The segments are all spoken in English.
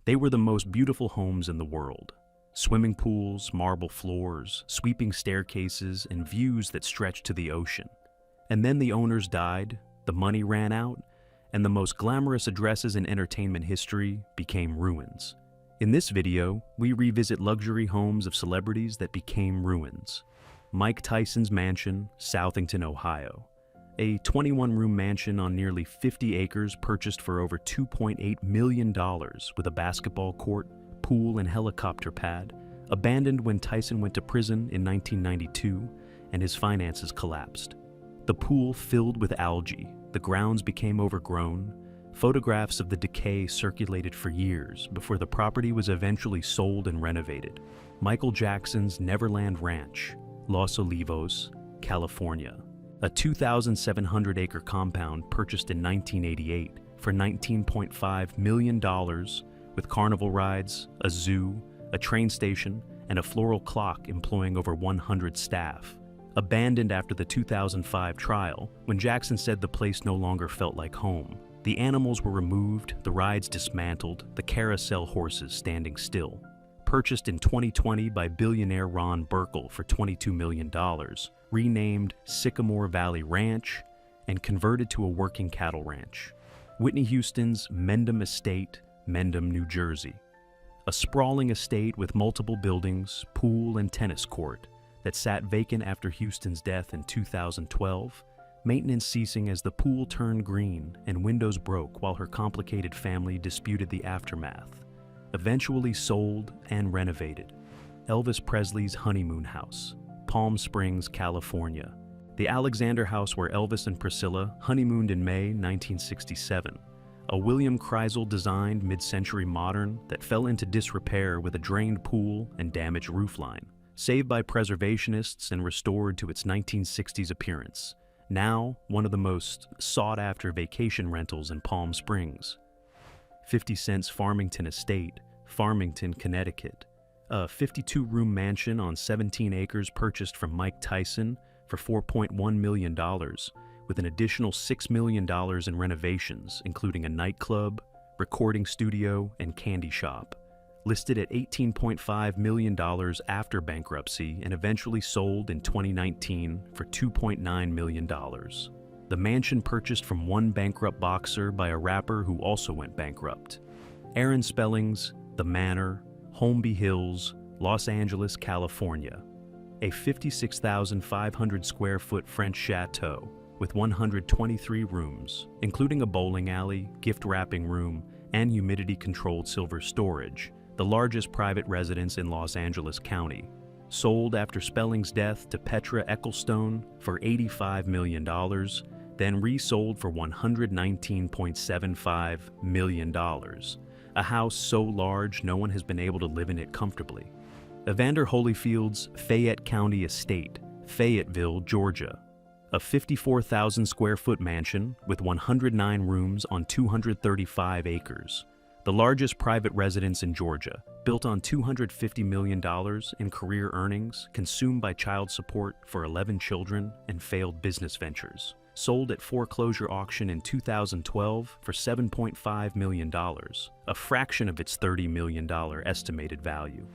They were the most beautiful homes in the world. Swimming pools, marble floors, sweeping staircases, and views that stretched to the ocean. And then the owners died, the money ran out, and the most glamorous addresses in entertainment history became ruins. In this video, we revisit luxury homes of celebrities that became ruins. Mike Tyson's mansion, Southington, Ohio. A 21-room mansion on nearly 50 acres purchased for over $2.8 million with a basketball court, pool, and helicopter pad, abandoned when Tyson went to prison in 1992 and his finances collapsed. The pool filled with algae, the grounds became overgrown, photographs of the decay circulated for years before the property was eventually sold and renovated. Michael Jackson's Neverland Ranch, Los Olivos, California. A 2,700-acre compound purchased in 1988 for $19.5 million with carnival rides, a zoo, a train station, and a floral clock employing over 100 staff. Abandoned after the 2005 trial, when Jackson said the place no longer felt like home. The animals were removed, the rides dismantled, the carousel horses standing still. Purchased in 2020 by billionaire Ron Burkle for $22 million, renamed Sycamore Valley Ranch, and converted to a working cattle ranch. Whitney Houston's Mendham Estate, Mendham, New Jersey. A sprawling estate with multiple buildings, pool, and tennis court that sat vacant after Houston's death in 2012, maintenance ceasing as the pool turned green and windows broke while her complicated family disputed the aftermath. Eventually sold and renovated. Elvis Presley's honeymoon house, Palm Springs, California. The Alexander House where Elvis and Priscilla honeymooned in May 1967. A William Kreisel designed mid-century modern that fell into disrepair with a drained pool and damaged roofline. Saved by preservationists and restored to its 1960s appearance. Now, one of the most sought-after vacation rentals in Palm Springs. 50 Cent's Farmington Estate, Farmington, Connecticut. A 52-room mansion on 17 acres purchased from Mike Tyson for $4.1 million, with an additional $6 million in renovations, including a nightclub, recording studio, and candy shop. Listed at $18.5 million after bankruptcy and eventually sold in 2019 for $2.9 million. The mansion purchased from one bankrupt boxer by a rapper who also went bankrupt. Aaron Spelling's The Manor, Holmby Hills, Los Angeles, California. A 56,500 square foot French chateau with 123 rooms, including a bowling alley, gift wrapping room, and humidity-controlled silver storage, the largest private residence in Los Angeles County. Sold after Spelling's death to Petra Ecclestone for $85 million, then resold for $119.75 million. A house so large no one has been able to live in it comfortably. Evander Holyfield's Fayette County Estate, Fayetteville, Georgia. A 54,000 square foot mansion with 109 rooms on 235 acres. The largest private residence in Georgia, built on $250 million in career earnings, consumed by child support for 11 children and failed business ventures. Sold at foreclosure auction in 2012 for $7.5 million, a fraction of its $30 million estimated value.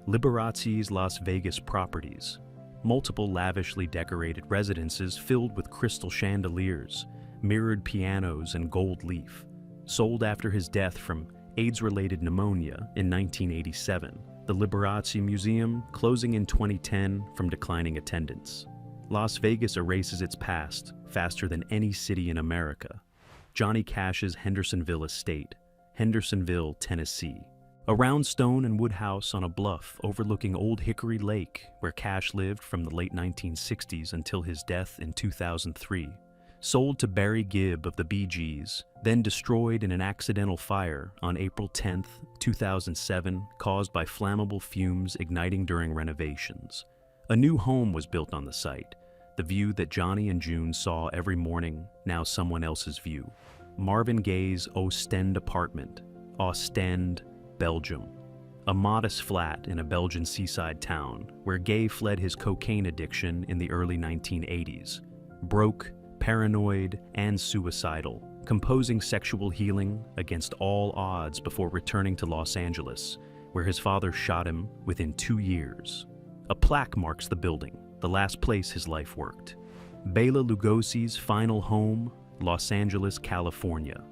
Liberace's Las Vegas properties. Multiple lavishly decorated residences filled with crystal chandeliers, mirrored pianos, and gold leaf. Sold after his death from AIDS-related pneumonia in 1987. The Liberace Museum closing in 2010 from declining attendance. Las Vegas erases its past faster than any city in America. Johnny Cash's Hendersonville Estate, Hendersonville, Tennessee. A round stone and wood house on a bluff overlooking Old Hickory Lake, where Cash lived from the late 1960s until his death in 2003. Sold to Barry Gibb of the Bee Gees, then destroyed in an accidental fire on April 10, 2007, caused by flammable fumes igniting during renovations. A new home was built on the site, the view that Johnny and June saw every morning, now someone else's view. Marvin Gaye's Ostend apartment, Ostend, Belgium. A modest flat in a Belgian seaside town where Gaye fled his cocaine addiction in the early 1980s. Broke, paranoid, and suicidal, composing Sexual Healing against all odds before returning to Los Angeles, where his father shot him within 2 years. A plaque marks the building, the last place his life worked. Bela Lugosi's final home, Los Angeles, California.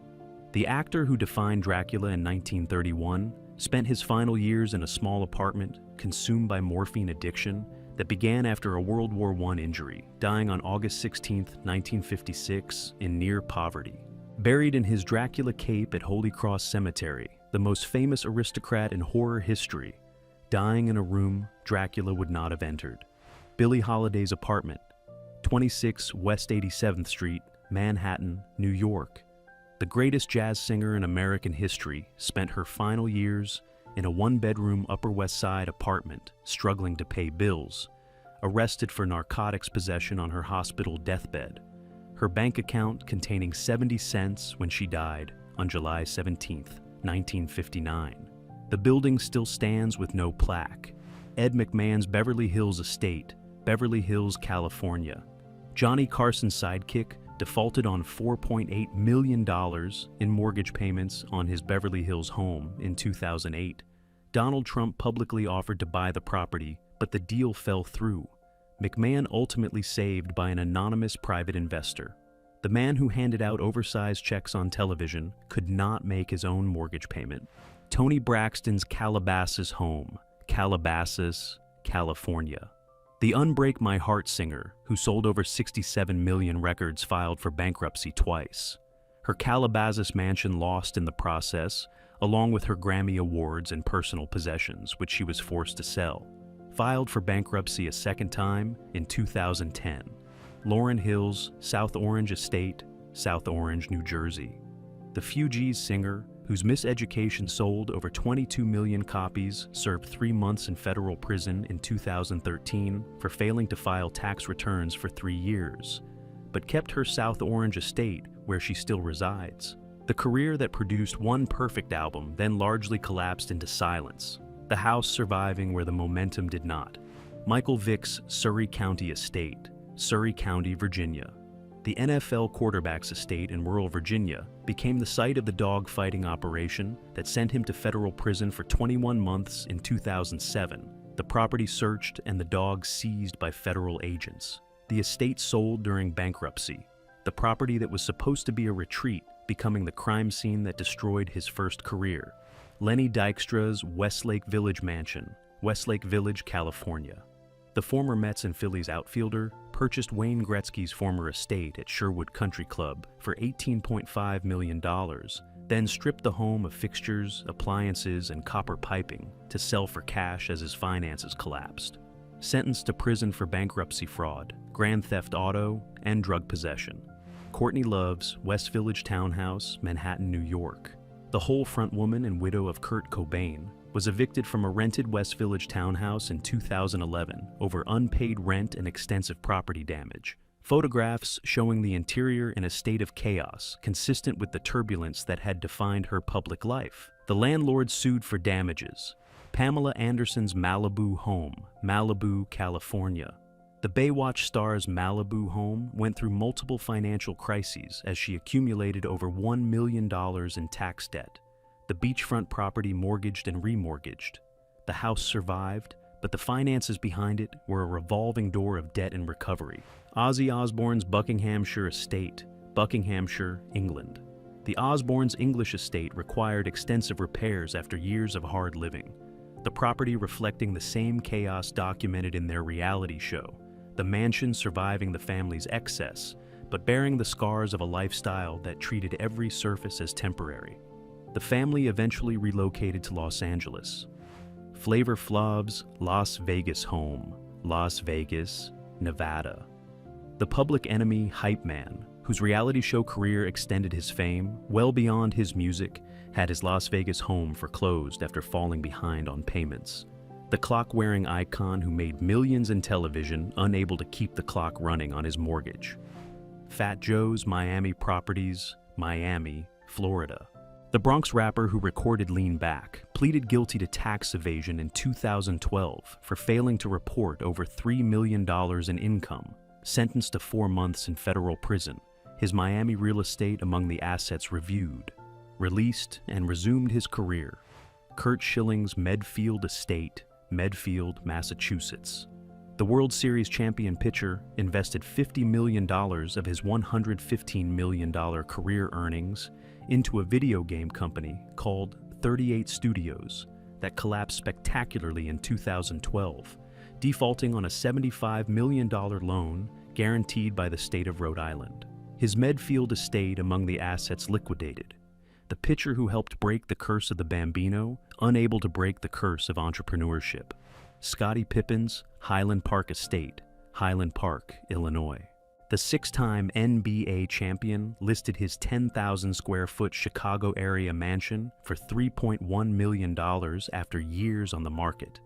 The actor who defined Dracula in 1931 spent his final years in a small apartment, consumed by morphine addiction, that began after a World War I injury, dying on August 16, 1956, in near poverty. Buried in his Dracula cape at Holy Cross Cemetery, the most famous aristocrat in horror history, dying in a room Dracula would not have entered. Billie Holiday's apartment, 26 West 87th Street, Manhattan, New York. The greatest jazz singer in American history spent her final years in a one-bedroom Upper West Side apartment, struggling to pay bills, arrested for narcotics possession on her hospital deathbed, her bank account containing 70 cents when she died on July 17, 1959. The building still stands with no plaque. Ed McMahon's Beverly Hills estate, Beverly Hills, California. Johnny Carson's sidekick defaulted on $4.8 million in mortgage payments on his Beverly Hills home in 2008. Donald Trump publicly offered to buy the property, but the deal fell through. McMahon ultimately saved by an anonymous private investor. The man who handed out oversized checks on television could not make his own mortgage payment. Toni Braxton's Calabasas home, Calabasas, California. The Unbreak My Heart singer, who sold over 67 million records, filed for bankruptcy twice. Her Calabasas mansion lost in the process, along with her Grammy Awards and personal possessions, which she was forced to sell. Filed for bankruptcy a second time in 2010. Lauryn Hill's South Orange estate, South Orange, New Jersey. The Fugees singer, whose Miseducation sold over 22 million copies, served 3 months in federal prison in 2013 for failing to file tax returns for 3 years, but kept her South Orange estate where she still resides. The career that produced one perfect album then largely collapsed into silence, the house surviving where the momentum did not. Michael Vick's Surry County estate, Surry County, Virginia. The NFL quarterback's estate in rural Virginia became the site of the dog-fighting operation that sent him to federal prison for 21 months in 2007. The property searched and the dog seized by federal agents. The estate sold during bankruptcy. The property that was supposed to be a retreat becoming the crime scene that destroyed his first career. Lenny Dykstra's Westlake Village mansion, Westlake Village, California. The former Mets and Phillies outfielder purchased Wayne Gretzky's former estate at Sherwood Country Club for $18.5 million, then stripped the home of fixtures, appliances, and copper piping to sell for cash as his finances collapsed. Sentenced to prison for bankruptcy fraud, grand theft auto, and drug possession. Courtney Love's West Village townhouse, Manhattan, New York. The whole front woman and widow of Kurt Cobain was evicted from a rented West Village townhouse in 2011 over unpaid rent and extensive property damage. Photographs showing the interior in a state of chaos, consistent with the turbulence that had defined her public life. The landlord sued for damages. Pamela Anderson's Malibu home, Malibu, California. The Baywatch star's Malibu home went through multiple financial crises as she accumulated over $1 million in tax debt. The beachfront property mortgaged and remortgaged. The house survived, but the finances behind it were a revolving door of debt and recovery. Ozzy Osbourne's Buckinghamshire estate, Buckinghamshire, England. The Osbournes' English estate required extensive repairs after years of hard living. The property reflecting the same chaos documented in their reality show. The mansion surviving the family's excess, but bearing the scars of a lifestyle that treated every surface as temporary. The family eventually relocated to Los Angeles. Flavor Flav's Las Vegas home, Las Vegas, Nevada. The Public Enemy hype man, whose reality show career extended his fame well beyond his music, had his Las Vegas home foreclosed after falling behind on payments. The clock-wearing icon who made millions in television unable to keep the clock running on his mortgage. Fat Joe's Miami Properties, Miami, Florida. The Bronx rapper who recorded Lean Back pleaded guilty to tax evasion in 2012 for failing to report over $3 million in income, sentenced to 4 months in federal prison. his Miami real estate among the assets reviewed, released, and resumed his career. Curt Schilling's Medfield Estate, Medfield, Massachusetts. The World Series champion pitcher invested $50 million of his $115 million career earnings into a video game company called 38 Studios that collapsed spectacularly in 2012, defaulting on a $75 million loan guaranteed by the state of Rhode Island. His Medfield estate among the assets liquidated. The pitcher who helped break the curse of the Bambino, unable to break the curse of entrepreneurship. Scottie Pippen's Highland Park Estate, Highland Park, Illinois. The six-time NBA champion listed his 10,000 square foot Chicago area mansion for $3.1 million after years on the market.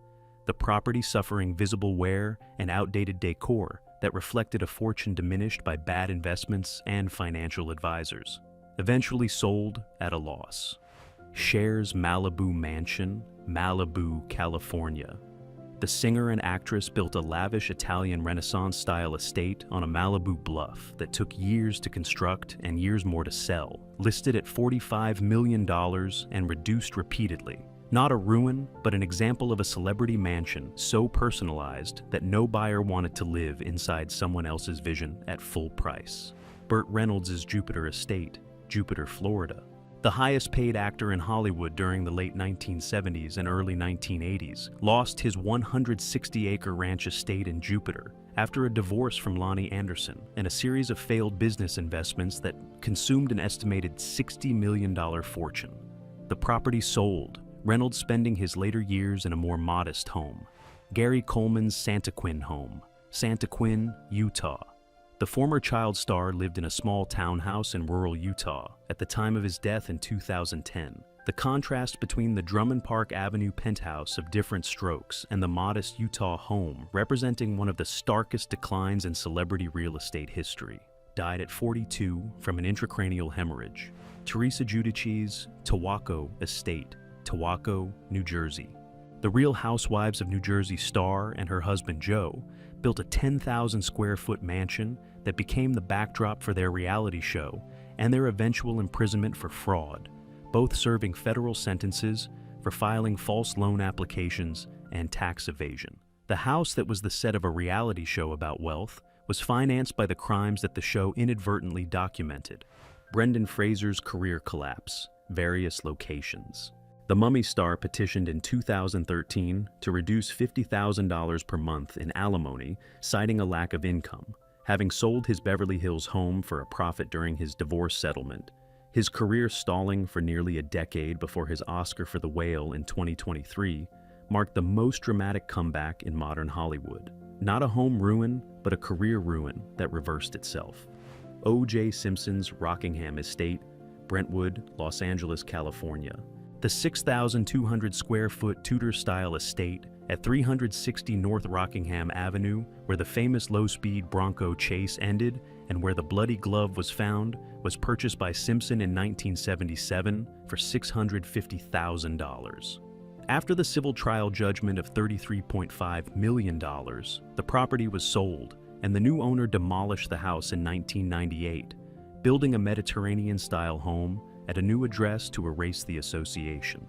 The property suffering visible wear and outdated decor that reflected a fortune diminished by bad investments and financial advisors. Eventually sold at a loss. Cher's Malibu Mansion, Malibu, California. The singer and actress built a lavish Italian Renaissance-style estate on a Malibu bluff that took years to construct and years more to sell, listed at $45 million and reduced repeatedly. Not a ruin, but an example of a celebrity mansion so personalized that no buyer wanted to live inside someone else's vision at full price. Burt Reynolds' Jupiter Estate, Jupiter, Florida. The highest-paid actor in Hollywood during the late 1970s and early 1980s lost his 160-acre ranch estate in Jupiter after a divorce from Lonnie Anderson and a series of failed business investments that consumed an estimated $60 million fortune. The property sold, Reynolds spending his later years in a more modest home. Gary Coleman's Santaquin home, Santaquin, Utah. The former child star lived in a small townhouse in rural Utah at the time of his death in 2010. The contrast between the Drummond Park Avenue penthouse of different strokes and the modest Utah home representing one of the starkest declines in celebrity real estate history. Died at 42 from an intracranial hemorrhage. Teresa Giudice's Tawaco Estate, Tawaco, New Jersey. The Real Housewives of New Jersey star and her husband Joe built a 10,000 square foot mansion that became the backdrop for their reality show and their eventual imprisonment for fraud, both serving federal sentences for filing false loan applications and tax evasion. The house that was the set of a reality show about wealth was financed by the crimes that the show inadvertently documented. Brendan Fraser's career collapse, various locations. The Mummy star petitioned in 2013 to reduce $50,000 per month in alimony, citing a lack of income. Having sold his Beverly Hills home for a profit during his divorce settlement, his career stalling for nearly a decade before his Oscar for The Whale in 2023 marked the most dramatic comeback in modern Hollywood. Not a home ruin, but a career ruin that reversed itself. O.J. Simpson's Rockingham Estate, Brentwood, Los Angeles, California. The 6,200 square foot Tudor-style estate at 360 North Rockingham Avenue, where the famous low-speed Bronco chase ended and where the bloody glove was found, was purchased by Simpson in 1977 for $650,000. After the civil trial judgment of $33.5 million, the property was sold, and the new owner demolished the house in 1998, building a Mediterranean-style home at a new address to erase the association.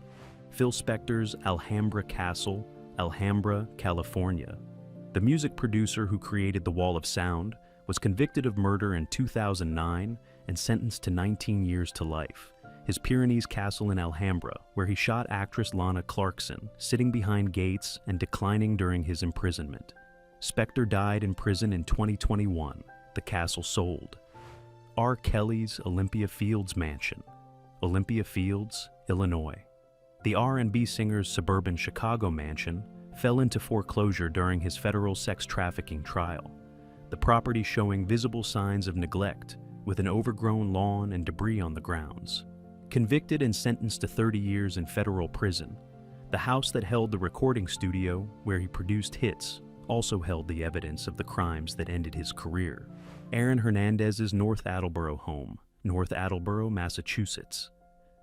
Phil Spector's Alhambra Castle, Alhambra, California. The music producer who created The Wall of Sound was convicted of murder in 2009 and sentenced to 19 years to life. His Pyrenees castle in Alhambra, where he shot actress Lana Clarkson, sitting behind gates and declining during his imprisonment. Spector died in prison in 2021. The castle sold. R. Kelly's Olympia Fields Mansion, Olympia Fields, Illinois. The R&B singer's suburban Chicago mansion fell into foreclosure during his federal sex trafficking trial, the property showing visible signs of neglect with an overgrown lawn and debris on the grounds. Convicted and sentenced to 30 years in federal prison, the house that held the recording studio where he produced hits also held the evidence of the crimes that ended his career. Aaron Hernandez's North Attleboro home, North Attleboro, Massachusetts.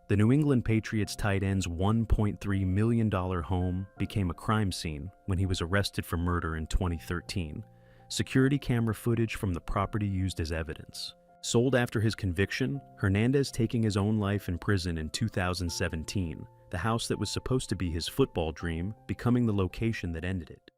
The New England Patriots tight end's $1.3 million home became a crime scene when he was arrested for murder in 2013. Security camera footage from the property used as evidence. Sold after his conviction, Hernandez taking his own life in prison in 2017, the house that was supposed to be his football dream becoming the location that ended it.